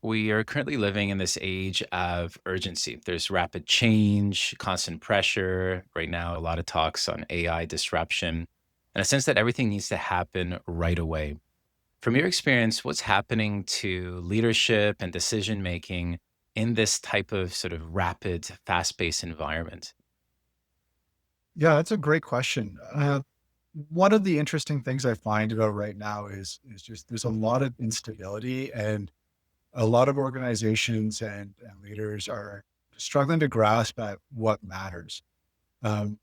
We are currently living in this age of urgency. There's rapid change, constant pressure. Right now, a lot of talks on AI disruption, and a sense that everything needs to happen right away. From your experience, what's happening to leadership and decision making in this type of sort of rapid, fast paced environment? Yeah, that's a great question. One of the interesting things I find about right now is just there's a lot of instability, and a lot of organizations and leaders are struggling to grasp at what matters.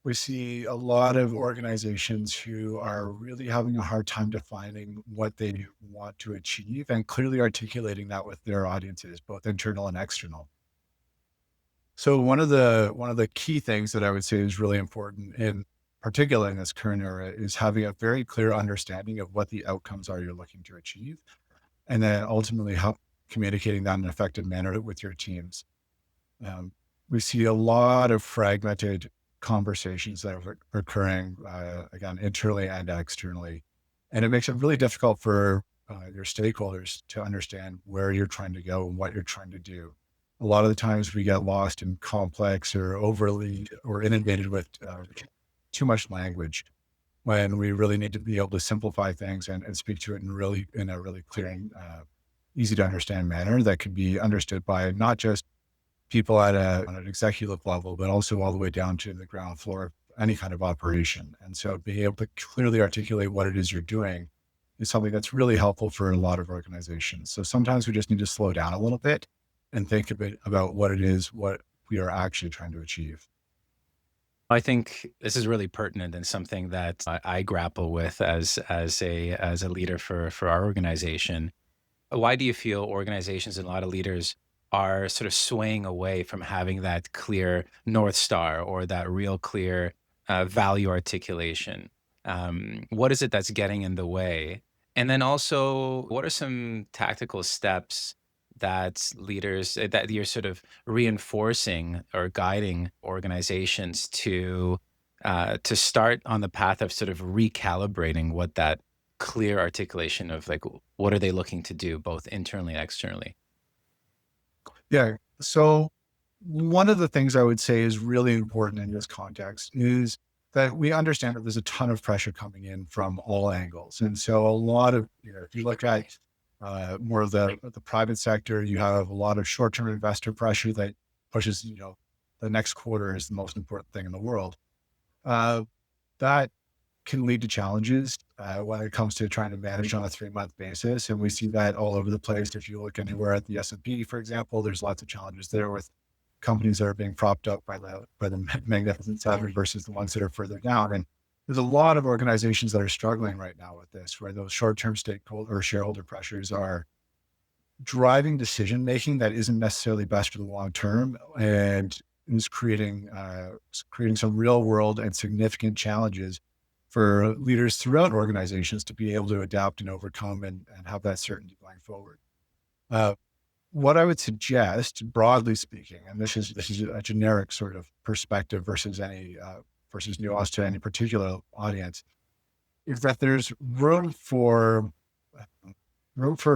We see a lot of organizations who are really having a hard time defining what they want to achieve and clearly articulating that with their audiences, both internal and external. So one of the key things that I would say is really important in particular in this current era is having a very clear understanding of what the outcomes are you're looking to achieve, and then ultimately how communicating that in an effective manner with your teams. Um, we see a lot of fragmented conversations that are occurring again internally and externally, and it makes it really difficult for your stakeholders to understand where you're trying to go and what you're trying to do. A lot of the times we get lost in complex or overly or inundated with too much language when we really need to be able to simplify things and speak to it in a really clear and easy to understand manner that can be understood by not just people on an executive level, but also all the way down to the ground floor of any kind of operation. And so being able to clearly articulate what it is you're doing is something that's really helpful for a lot of organizations. So sometimes we just need to slow down a little bit and think a bit about what it is, what we are actually trying to achieve. I think this is really pertinent and something that I grapple with as a leader for our organization. Why do you feel organizations and a lot of leaders are sort of swaying away from having that clear North Star or that real clear value articulation? What is it that's getting in the way? And then also, what are some tactical steps that leaders that you're sort of reinforcing or guiding organizations to start on the path of sort of recalibrating what that clear articulation of like what are they looking to do both internally and externally? Yeah. So one of the things I would say is really important in this context is that we understand that there's a ton of pressure coming in from all angles. And so a lot of, if you look at more of the private sector, you have a lot of short-term investor pressure that pushes, the next quarter is the most important thing in the world. Uh, that can lead to challenges when it comes to trying to manage on a 3-month basis. And we see that all over the place. If you look anywhere at the S&P, for example, there's lots of challenges there with companies that are being propped up by the Magnificent Seven versus the ones that are further down. And there's a lot of organizations that are struggling right now with this, where those short-term stakeholder or shareholder pressures are driving decision making that isn't necessarily best for the long term, and is creating some real world and significant challenges for leaders throughout organizations to be able to adapt and overcome and have that certainty going forward. Uh, what I would suggest, broadly speaking, and this is a generic sort of perspective versus any versus nuance to any particular audience, is that there's room for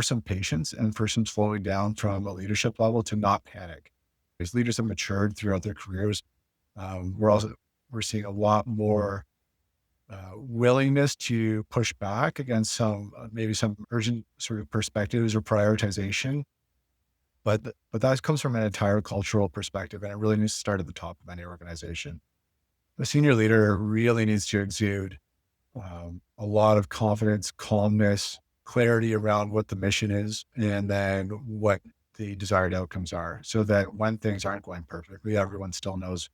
some patience and for some slowing down from a leadership level to not panic. As leaders have matured throughout their careers, we're seeing a lot more willingness to push back against some maybe some urgent sort of perspectives or prioritization. But that comes from an entire cultural perspective, and it really needs to start at the top of any organization. The senior leader really needs to exude a lot of confidence, calmness, clarity around what the mission is, and then what the desired outcomes are, so that when things aren't going perfectly, everyone still knows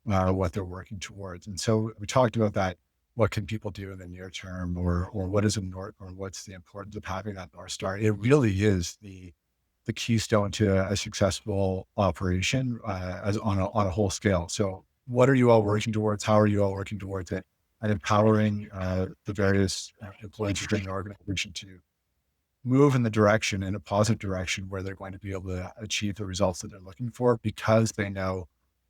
what they're working towards. And so we talked about that. What can people do in the near term, or what is a north, or what's the importance of having that North Star? It really is the keystone to a successful operation as on a whole scale. So, what are you all working towards? How are you all working towards it? And empowering the various employees within the organization to move in the direction, in a positive direction, where they're going to be able to achieve the results that they're looking for because they know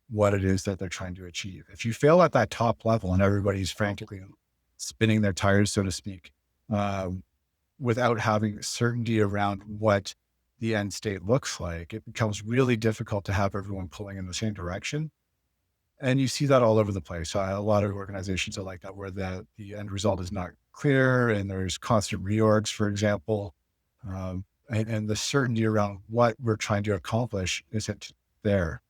what it is that they're trying to achieve. If you fail at that top level and everybody's frantically spinning their tires, so to speak, um, without having certainty around what the end state looks like, it becomes really difficult to have everyone pulling in the same direction. And you see that all over the place. A lot of organizations are like that, where the end result is not clear, and there's constant reorgs, for example, and the certainty around what we're trying to accomplish isn't there.